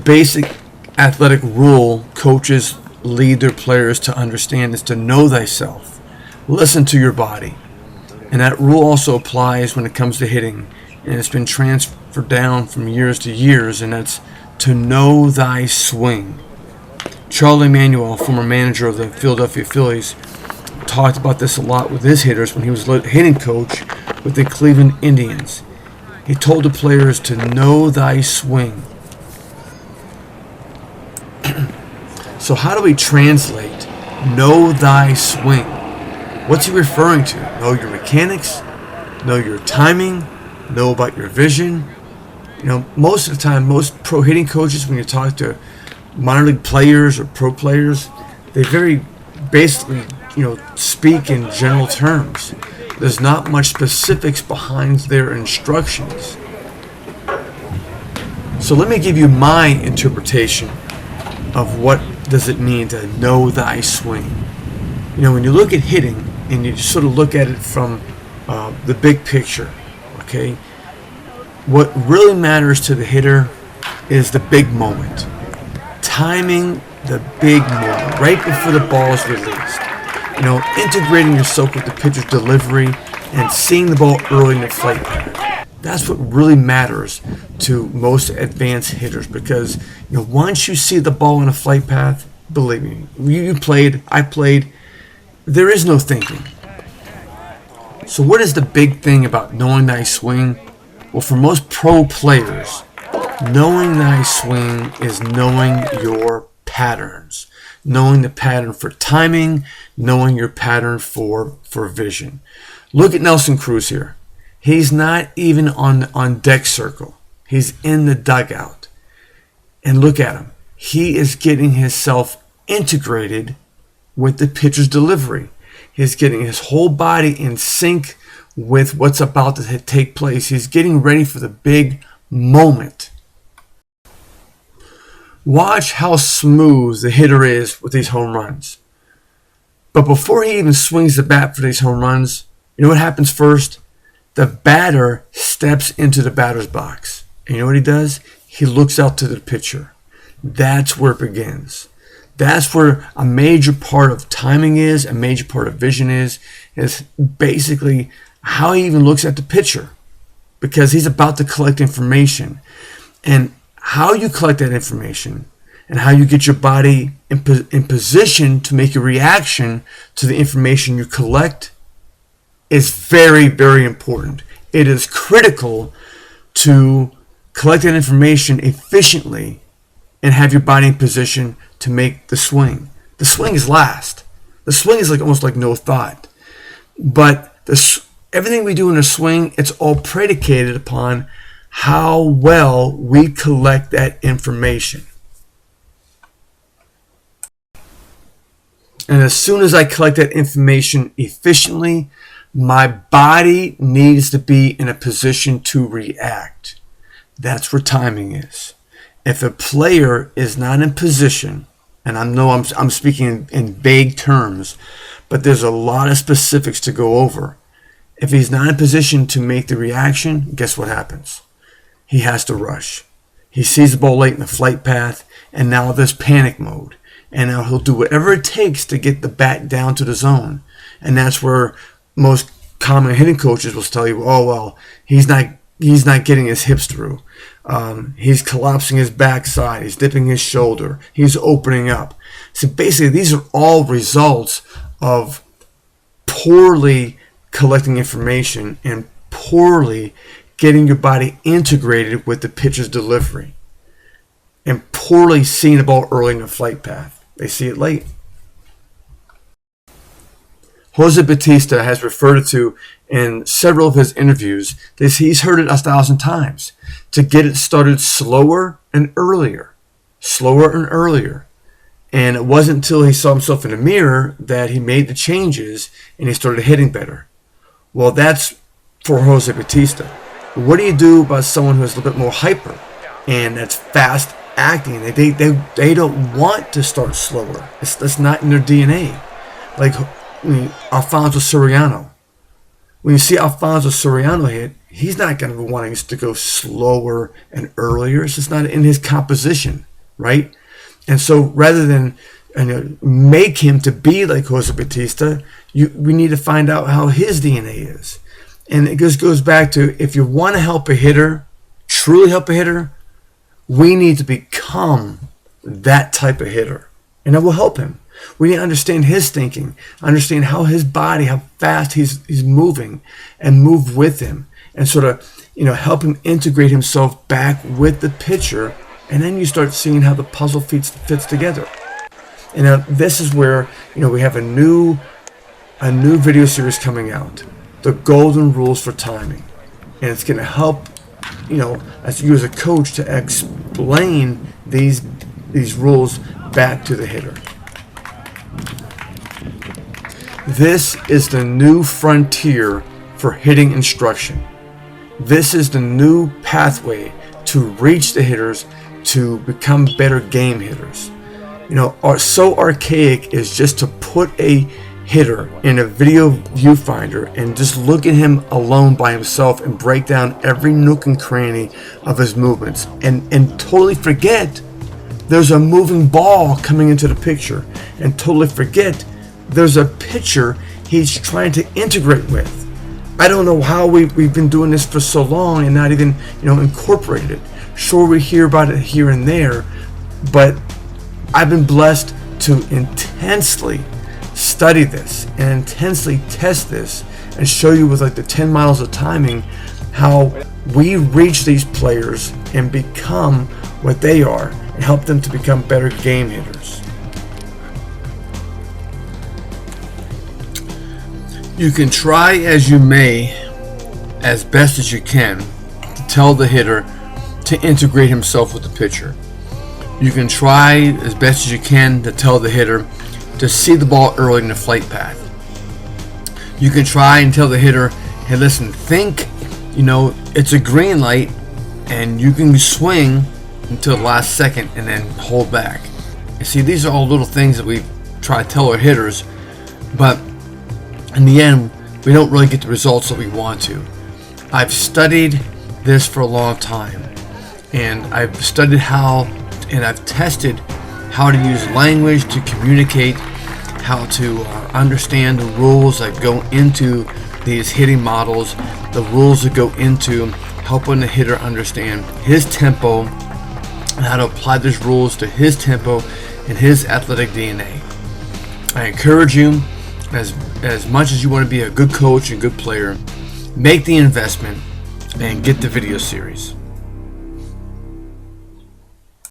basic athletic rule coaches lead their players to understand is to know thyself. Listen to your body. And that rule also applies when it comes to hitting. And it's been transferred down from years to years, and that's to know thy swing. Charlie Manuel, former manager of the Philadelphia Phillies, talked about this a lot with his hitters when he was hitting coach with the Cleveland Indians. He told the players to know thy swing. So how do we translate know thy swing? What's he referring to? Know your mechanics, know your timing, know about your vision. You know, most of the time, most pro hitting coaches, when you talk to minor league players or pro players, they very basically, speak in general terms. There's not much specifics behind their instructions. So let me give you my interpretation of what does it mean to know thy swing. When you look at hitting and you sort of look at it from the big picture, okay, what really matters to the hitter is the big moment. Timing the big moment, right before the ball is released. Integrating yourself with the pitcher's delivery and seeing the ball early in the flight path. That's what really matters to most advanced hitters, because once you see the ball in a flight path, believe me, you played, I played, there is no thinking. So what is the big thing about knowing thy swing? Well, for most pro players, knowing thy swing is knowing your patterns, knowing the pattern for timing, knowing your pattern for vision. Look at Nelson Cruz here. He's not even on deck circle. He's in the dugout. And look at him. He is getting himself integrated with the pitcher's delivery. He's getting his whole body in sync with what's about to take place. He's getting ready for the big moment. Watch how smooth the hitter is with these home runs. But before he even swings the bat for these home runs, you know what happens first? The batter steps into the batter's box. And you know what he does? He looks out to the pitcher. That's where it begins. That's where a major part of timing is, a major part of vision is basically how he even looks at the pitcher, because he's about to collect information. And how you collect that information and how you get your body in position to make a reaction to the information you collect is very, very important. It is critical to collect that information efficiently and have your body in position to make the swing. The swing is last. The swing is almost like no thought. But everything we do in a swing, it's all predicated upon how well we collect that information. And as soon as I collect that information efficiently, my body needs to be in a position to react. That's where timing is. If a player is not in position, and I know I'm speaking in vague terms, but there's a lot of specifics to go over. If he's not in position to make the reaction, guess what happens? He has to rush. He sees the ball late in the flight path, and now there's panic mode. And now he'll do whatever it takes to get the bat down to the zone. And that's where most common hitting coaches will tell you, oh, well, he's not getting his hips through. He's collapsing his backside. He's dipping his shoulder. He's opening up. So basically, these are all results of poorly collecting information and poorly getting your body integrated with the pitcher's delivery, and poorly seeing the ball early in the flight path. They see it late. Jose Bautista has referred to in several of his interviews that he's heard it 1,000 times, to get it started slower and earlier. Slower and earlier. And it wasn't until he saw himself in the mirror that he made the changes and he started hitting better. Well, that's for Jose Bautista. What do you do about someone who's a little bit more hyper and that's fast acting? They don't want to start slower. That's not in their DNA. Like Alfonso Soriano. When you see Alfonso Soriano hit, he's not going to be wanting us to go slower and earlier. It's just not in his composition. right? And so rather than make him to be like Jose Bautista, we need to find out how his DNA is. And it just goes back to, if you want to help a hitter, truly help a hitter, we need to become that type of hitter. And it will help him. We need to understand his thinking, understand how his body, how fast he's moving, and move with him, and sort of, help him integrate himself back with the pitcher. And then you start seeing how the puzzle fits together. And now this is where, we have a new video series coming out, The Golden Rules for Timing. And it's going to help, as you as a coach, to explain these rules back to the hitter. This is the new frontier for hitting instruction. This is the new pathway to reach the hitters to become better game hitters. So archaic is just to put a hitter in a video viewfinder and just look at him alone by himself and break down every nook and cranny of his movements and totally forget there's a moving ball coming into the picture, and totally forget there's a pitcher he's trying to integrate with. I don't know how we've been doing this for so long and not even incorporated it. Sure, we hear about it here and there, but I've been blessed to intensely study this and intensely test this and show you with the 10 miles of timing how we reach these players and become what they are and help them to become better game hitters. You can try as you may, as best as you can, to tell the hitter to integrate himself with the pitcher. You can try as best as you can to tell the hitter to see the ball early in the flight path. You can try and tell the hitter, hey, listen, think, it's a green light and you can swing until the last second and then hold back. You see, these are all little things that we try to tell our hitters, but in the end, we don't really get the results that we want to. I've studied this for a long time, and I've studied and I've tested how to use language to communicate, how to understand the rules that go into these hitting models, the rules that go into helping the hitter understand his tempo, and how to apply these rules to his tempo and his athletic DNA. I encourage you, as much as you want to be a good coach and good player, make the investment and get the video series.